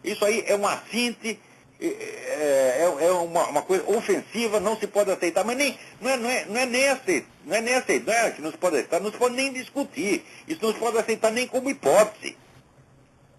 Isso aí é uma síntese, é uma coisa ofensiva, não se pode aceitar, mas nem, não é nem aceitar, não é que não se pode aceitar, não se pode nem discutir, isso não se pode aceitar nem como hipótese.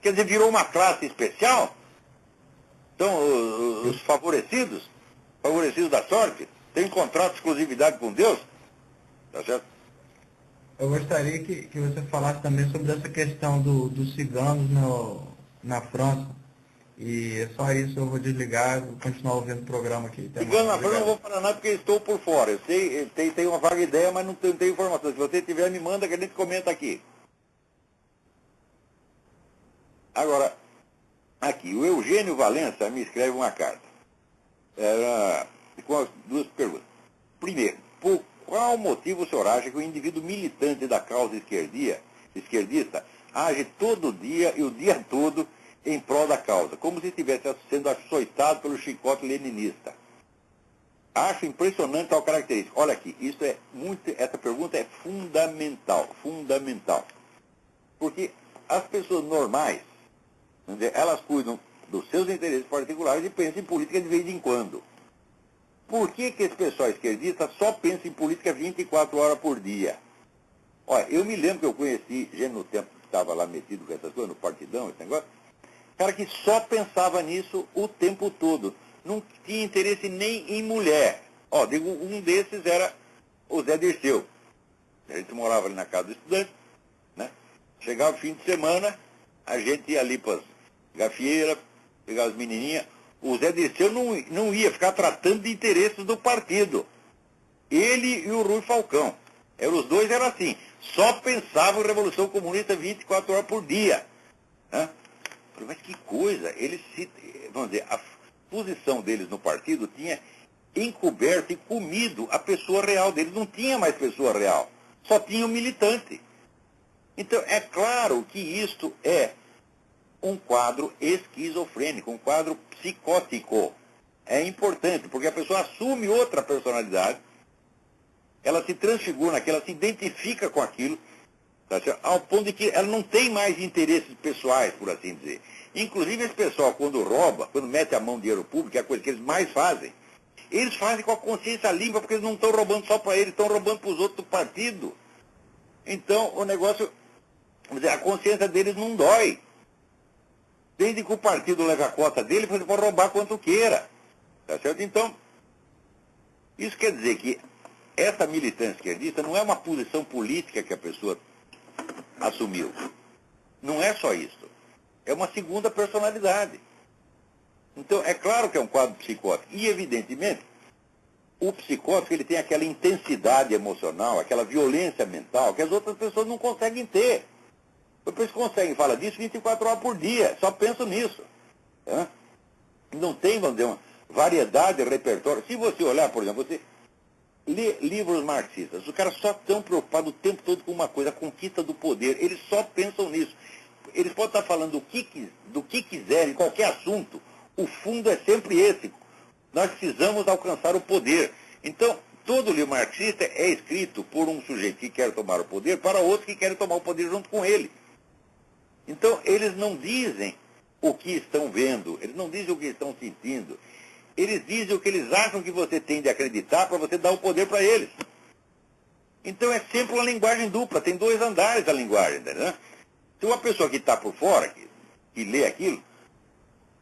Quer dizer, virou uma classe especial, então os favorecidos da sorte, têm contrato de exclusividade com Deus, tá certo? Eu gostaria que você falasse também sobre essa questão dos ciganos na França. E é só isso, eu vou desligar, vou continuar ouvindo o programa aqui. Cigano na França, não vou falar nada porque estou por fora. Eu sei, tem uma vaga ideia, mas não tenho informação. Se você tiver, me manda que a gente comenta aqui. Agora, aqui, o Eugênio Valença me escreve uma carta. Com as duas perguntas. Primeiro, por qual motivo o senhor acha que o indivíduo militante da causa esquerdista age todo dia e o dia todo em prol da causa, como se estivesse sendo açoitado pelo chicote leninista? Acho impressionante tal característica. Olha aqui, essa pergunta é fundamental. Porque as pessoas normais, elas cuidam dos seus interesses particulares e pensam em política de vez em quando. Por que esse pessoal esquerdista só pensa em política 24 horas por dia? Olha, eu me lembro que eu conheci gente no tempo que estava lá metido com essas coisas, no partidão, esse negócio, cara que só pensava nisso o tempo todo. Não tinha interesse nem em mulher. Ó, digo, um desses era o Zé Dirceu. A gente morava ali na casa do estudante, né? Chegava o fim de semana, a gente ia ali para as gafieiras, pegava as menininhas. O Zé Dirceu não ia ficar tratando de interesses do partido. Ele e o Rui Falcão. Os dois eram assim. Só pensavam em Revolução Comunista 24 horas por dia. Né? Mas que coisa, vamos dizer, a posição deles no partido tinha encoberto e comido a pessoa real deles. Não tinha mais pessoa real, só tinha o militante. Então, é claro que isto é um quadro esquizofrênico, um quadro psicótico. É importante, porque a pessoa assume outra personalidade, ela se transfigura naquilo, ela se identifica com aquilo, ao ponto de que ela não tem mais interesses pessoais, por assim dizer. Inclusive, esse pessoal, quando rouba, quando mete a mão no dinheiro público, que é a coisa que eles mais fazem, eles fazem com a consciência limpa, porque eles não estão roubando só para eles, estão roubando para os outros do partido. Então, o negócio, vamos dizer, a consciência deles não dói. Desde que o partido leve a cota dele, você pode roubar quanto queira. Tá certo? Então, isso quer dizer que essa militância esquerdista não é uma posição política que a pessoa assumiu. Não é só isso. É uma segunda personalidade. Então, é claro que é um quadro psicótico. E, evidentemente, o psicótico ele tem aquela intensidade emocional, aquela violência mental que as outras pessoas não conseguem ter. Depois conseguem falar disso 24 horas por dia, só pensam nisso. Né? Não tem, vamos dizer, uma variedade de repertório. Se você olhar, por exemplo, você lê livros marxistas, os caras só estão preocupados o tempo todo com uma coisa, a conquista do poder. Eles só pensam nisso. Eles podem estar falando do que quiserem, qualquer assunto. O fundo é sempre esse. Nós precisamos alcançar o poder. Então, todo livro marxista é escrito por um sujeito que quer tomar o poder para outro que quer tomar o poder junto com ele. Então, eles não dizem o que estão vendo, eles não dizem o que estão sentindo. Eles dizem o que eles acham que você tem de acreditar para você dar o poder para eles. Então, é sempre uma linguagem dupla, tem dois andares a linguagem, né? Se uma pessoa que está por fora, que lê aquilo,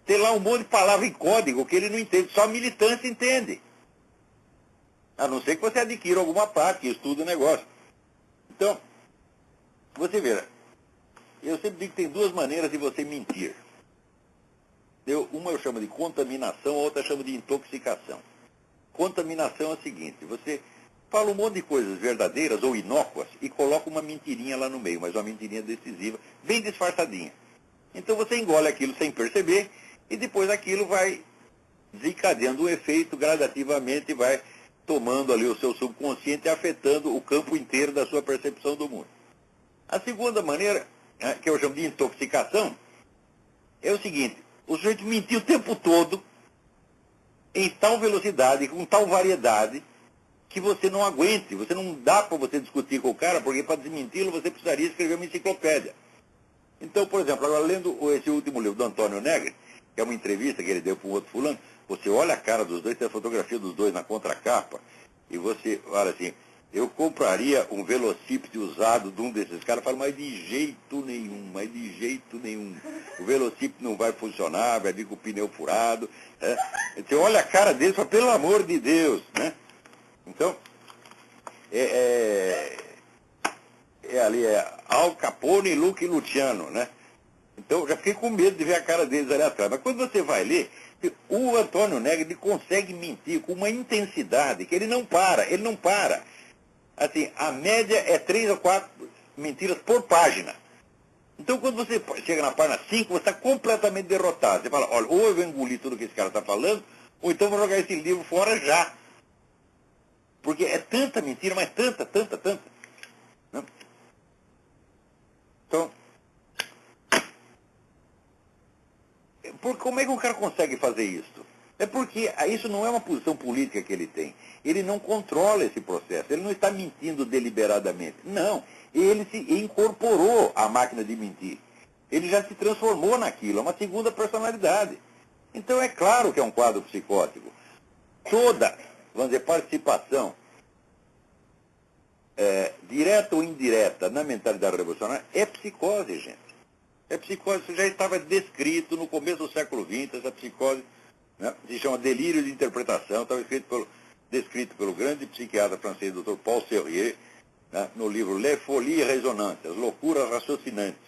tem lá um monte de palavra em código que ele não entende, só a militância entende. A não ser que você adquira alguma prática, estude o negócio. Então, você vê, eu sempre digo que tem duas maneiras de você mentir. Uma eu chamo de contaminação, a outra eu chamo de intoxicação. Contaminação é o seguinte, você fala um monte de coisas verdadeiras ou inócuas e coloca uma mentirinha lá no meio, mas uma mentirinha decisiva, bem disfarçadinha. Então você engole aquilo sem perceber e depois aquilo vai desencadeando o efeito gradativamente e vai tomando ali o seu subconsciente e afetando o campo inteiro da sua percepção do mundo. A segunda maneira, que eu chamo de intoxicação, é o seguinte, o sujeito mentiu o tempo todo, em tal velocidade, com tal variedade, que você não aguente, você não dá para você discutir com o cara, porque para desmenti-lo você precisaria escrever uma enciclopédia. Então, por exemplo, agora lendo esse último livro do Antônio Negri, que é uma entrevista que ele deu para um outro fulano, você olha a cara dos dois, tem a fotografia dos dois na contracapa, e você olha assim, eu compraria um velocípede usado de um desses caras, fala, mas de jeito nenhum, mas de jeito nenhum. O velocípede não vai funcionar, vai vir com o pneu furado. Né? Você olha a cara deles e fala, pelo amor de Deus, né? Então, ali Al Capone e Luke Luciano, né? Então, eu já fiquei com medo de ver a cara deles ali atrás. Mas quando você vai ler, o Antônio Negri ele consegue mentir com uma intensidade que ele não para. Assim, a média é 3 ou 4 mentiras por página. Então, quando você chega na página 5, você está completamente derrotado. Você fala, olha, ou eu vou engolir tudo que esse cara está falando, ou então vou jogar esse livro fora já. Porque é tanta mentira, mas tanta. Né? Então, como é que um cara consegue fazer isso? É porque isso não é uma posição política que ele tem. Ele não controla esse processo. Ele não está mentindo deliberadamente. Não. Ele se incorporou à máquina de mentir. Ele já se transformou naquilo. É uma segunda personalidade. Então é claro que é um quadro psicótico. Toda, vamos dizer, participação, direta ou indireta, na mentalidade revolucionária, é psicose, gente. É psicose. Isso já estava descrito no começo do século XX, essa psicose, né, se chama delírio de interpretação, estava descrito pelo grande psiquiatra francês, Dr. Paul Sérieux, né, no livro Les Folies Résonantes, As Loucuras Raciocinantes.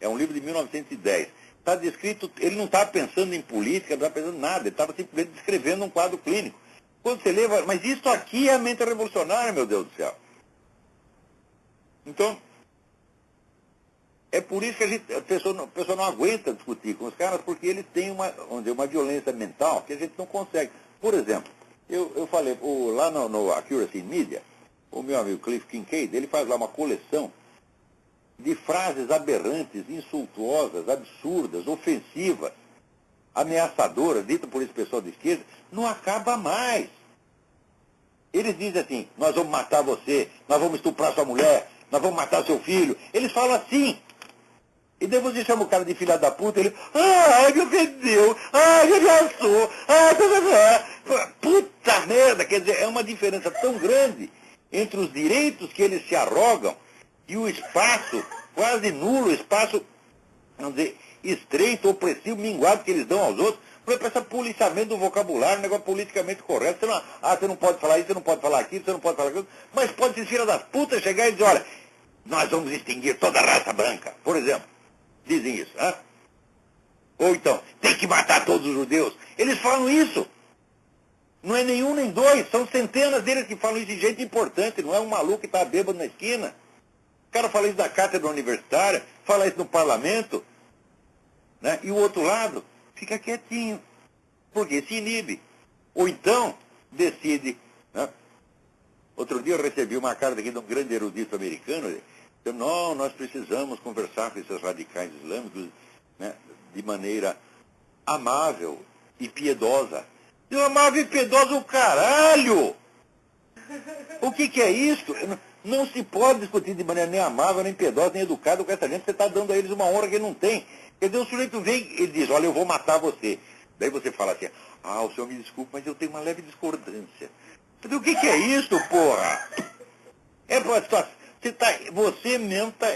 É um livro de 1910. Está descrito, ele não estava pensando em política, não estava pensando em nada, ele estava simplesmente descrevendo um quadro clínico. Quando você lê, mas isso aqui é a mente revolucionária, meu Deus do céu. Então, é por isso que a pessoa não aguenta discutir com os caras, porque eles têm uma violência mental que a gente não consegue. Por exemplo, eu falei, lá no Accuracy in Media, o meu amigo Cliff Kincaid, ele faz lá uma coleção de frases aberrantes, insultuosas, absurdas, ofensivas, ameaçadoras, ditas por esse pessoal de esquerda, não acaba mais. Eles dizem assim, nós vamos matar você, nós vamos estuprar sua mulher, nós vamos matar seu filho. Eles falam assim. E daí você chama o cara de filha da puta, ele, ai, me ofendeu, ai, me ameaçou, ai, puta merda, quer dizer, é uma diferença tão grande entre os direitos que eles se arrogam e o espaço quase nulo, o espaço, vamos dizer, estreito, opressivo, minguado que eles dão aos outros, para esse policiamento do vocabulário, um negócio politicamente correto. Você não pode falar isso, você não pode falar aquilo, você não pode falar aquilo, mas pode ser filha das putas chegar e dizer, olha, nós vamos extinguir toda a raça branca, por exemplo. Dizem isso, né? Ou então, tem que matar todos os judeus. Eles falam isso. Não é nenhum nem dois, são centenas deles que falam isso de gente importante, não é um maluco que está bêbado na esquina. O cara fala isso da cátedra universitária, fala isso no parlamento, né? E o outro lado fica quietinho, porque se inibe. Ou então, decide, né? Outro dia eu recebi uma carta aqui de um grande erudito americano, dizendo, não, nós precisamos conversar com esses radicais islâmicos, né, de maneira amável e piedosa. E amável e piedosa o caralho! O que é isso? Não se pode discutir de maneira nem amável, nem piedosa, nem educada com essa gente. Você está dando a eles uma honra que eles não têm. Quer dizer, o sujeito vem, ele diz, olha, eu vou matar você. Daí você fala assim, o senhor me desculpe, mas eu tenho uma leve discordância. O que é isso, porra? É uma situação. Você mesmo está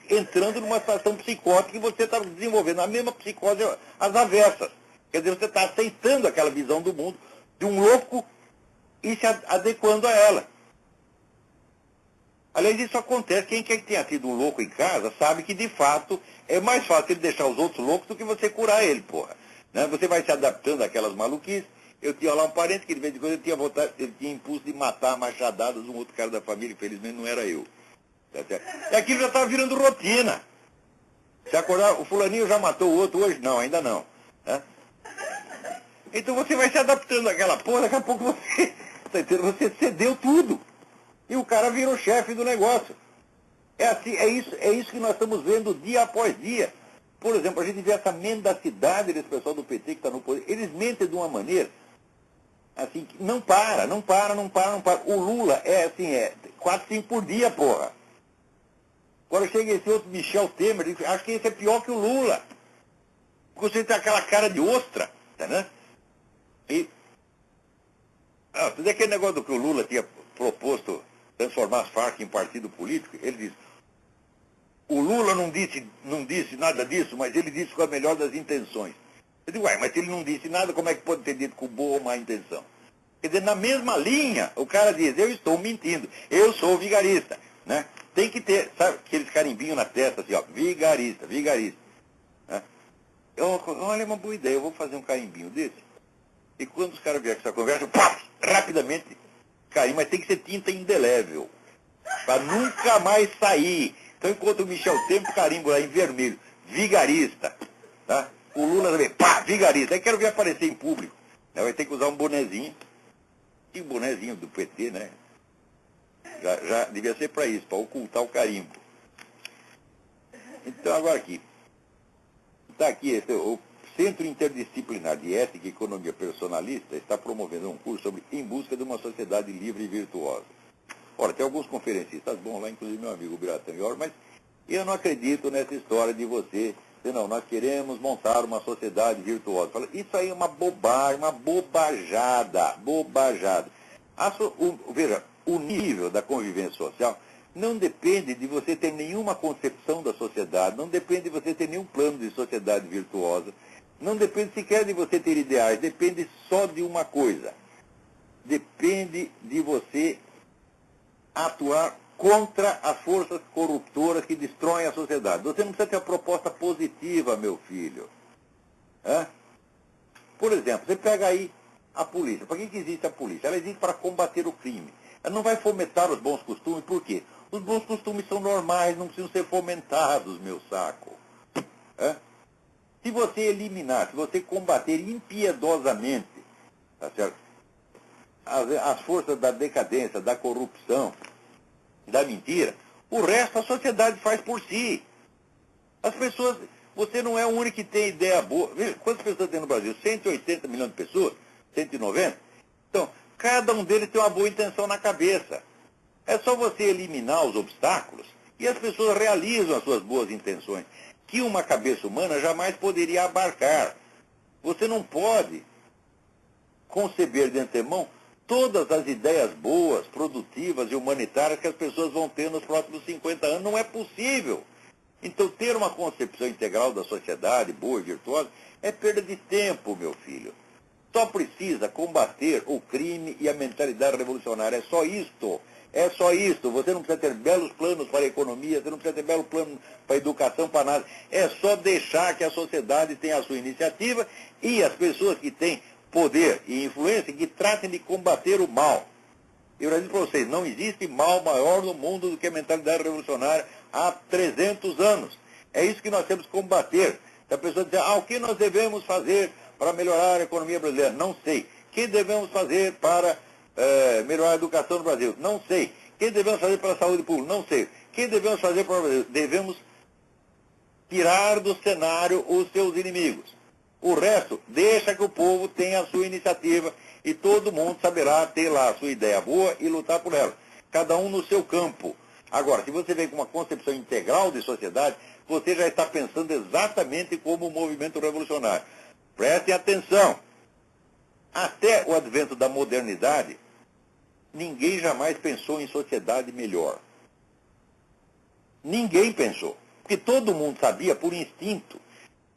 entrando numa situação psicótica e você está desenvolvendo a mesma psicose às avessas. Quer dizer, você está aceitando aquela visão do mundo de um louco e se adequando a ela. Aliás, isso acontece. Quem quer que tenha tido um louco em casa sabe que, de fato, é mais fácil ele deixar os outros loucos do que você curar ele, porra. Né? Você vai se adaptando àquelas maluquices. Eu tinha lá um parente que, de vez em quando, ele tinha impulso de matar a machadadas um outro cara da família, infelizmente não era eu. E aquilo já estava virando rotina. Se acordar, o fulaninho já matou o outro hoje? Não, ainda não. Né? Então você vai se adaptando àquela porra, daqui a pouco você cedeu tudo. E o cara virou chefe do negócio. É assim, é isso que nós estamos vendo dia após dia. Por exemplo, a gente vê essa mendacidade desse pessoal do PT que está no poder. Eles mentem de uma maneira assim, que não para. O Lula é assim, 4, 5 por dia, porra. Agora chega esse outro Michel Temer, acho que esse é pior que o Lula. Porque você tem aquela cara de ostra, tá, né? E tudo aquele negócio do que o Lula tinha proposto transformar as Farc em partido político, ele diz, o Lula não disse nada disso, mas ele disse com a melhor das intenções. Eu digo, mas se ele não disse nada, como é que pode ter dito com boa ou má intenção? Quer dizer, na mesma linha, o cara diz, eu estou mentindo, eu sou vigarista, né? Tem que ter, sabe, aqueles carimbinhos na testa, assim, ó, vigarista, vigarista. Né? Olha, é uma boa ideia, eu vou fazer um carimbinho desse. E quando os caras vierem com essa conversa, pá, rapidamente cair, mas tem que ser tinta indelével, para nunca mais sair. Então, enquanto o Michel Temer carimbo lá em vermelho, vigarista, tá? O Lula também, pá, vigarista. Aí quero ver aparecer em público. Vai ter que usar um bonezinho. E o bonezinho do PT, né? Já devia ser para isso, para ocultar o carimbo. Então, agora aqui. Está aqui, o Centro Interdisciplinar de Ética e Economia Personalista está promovendo um curso sobre Em Busca de uma Sociedade Livre e Virtuosa. Ora, tem alguns conferencistas bons lá, inclusive meu amigo Biratã Ior, mas eu não acredito nessa história de você, não, nós queremos montar uma sociedade virtuosa. Isso aí é uma bobagem, uma bobajada. Veja, o nível da convivência social não depende de você ter nenhuma concepção da sociedade, não depende de você ter nenhum plano de sociedade virtuosa, não depende sequer de você ter ideais, depende só de uma coisa. Depende de você atuar contra as forças corruptoras que destroem a sociedade. Você não precisa ter uma proposta positiva, meu filho. Por exemplo, você pega aí a polícia. Para que existe a polícia? Ela existe para combater o crime. Ela não vai fomentar os bons costumes, por quê? Os bons costumes são normais, não precisam ser fomentados, meu saco. Se você eliminar, se você combater impiedosamente, tá certo? As forças da decadência, da corrupção, da mentira, o resto a sociedade faz por si. As pessoas, você não é o único que tem ideia boa. Veja, quantas pessoas tem no Brasil? 180 milhões de pessoas? 190? Então, cada um deles tem uma boa intenção na cabeça. É só você eliminar os obstáculos e as pessoas realizam as suas boas intenções, que uma cabeça humana jamais poderia abarcar. Você não pode conceber de antemão todas as ideias boas, produtivas e humanitárias que as pessoas vão ter nos próximos 50 anos. Não é possível. Então, ter uma concepção integral da sociedade, boa e virtuosa, é perda de tempo, meu filho. Só precisa combater o crime e a mentalidade revolucionária. É só isto. É só isto. Você não precisa ter belos planos para a economia, você não precisa ter belo plano para a educação, para nada. É só deixar que a sociedade tenha a sua iniciativa e as pessoas que têm poder e influência que tratem de combater o mal. Eu já disse para vocês, não existe mal maior no mundo do que a mentalidade revolucionária há 300 anos. É isso que nós temos que combater. Se a pessoa dizer, o que nós devemos fazer para melhorar a economia brasileira? Não sei. O que devemos fazer para melhorar a educação no Brasil? Não sei. O que devemos fazer para a saúde pública? Não sei. O que devemos fazer para o Brasil? Devemos tirar do cenário os seus inimigos. O resto, deixa que o povo tenha a sua iniciativa e todo mundo saberá ter lá a sua ideia boa e lutar por ela. Cada um no seu campo. Agora, se você vem com uma concepção integral de sociedade, você já está pensando exatamente como o movimento revolucionário. Prestem atenção. Até o advento da modernidade, ninguém jamais pensou em sociedade melhor. Ninguém pensou. Porque todo mundo sabia, por instinto,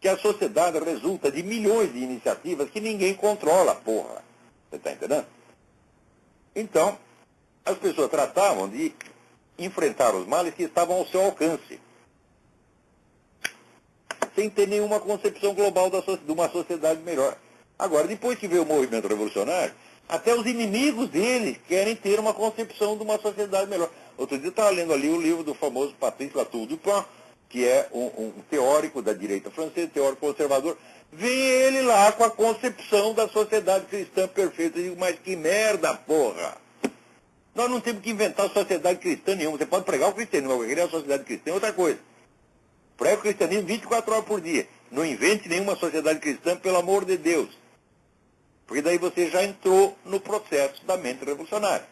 que a sociedade resulta de milhões de iniciativas que ninguém controla, porra. Você está entendendo? Então, as pessoas tratavam de enfrentar os males que estavam ao seu alcance, sem ter nenhuma concepção global de uma sociedade melhor. Agora, depois que veio o movimento revolucionário, até os inimigos deles querem ter uma concepção de uma sociedade melhor. Outro dia eu estava lendo ali o livro do famoso Patrice Latour Dupin, que é um teórico da direita francesa, teórico conservador. Vem ele lá com a concepção da sociedade cristã perfeita. Eu digo, mas que merda, porra! Nós não temos que inventar sociedade cristã nenhuma. Você pode pregar o cristianismo, mas criar a sociedade cristã é outra coisa. Prega o cristianismo 24 horas por dia. Não invente nenhuma sociedade cristã, pelo amor de Deus. Porque daí você já entrou no processo da mente revolucionária.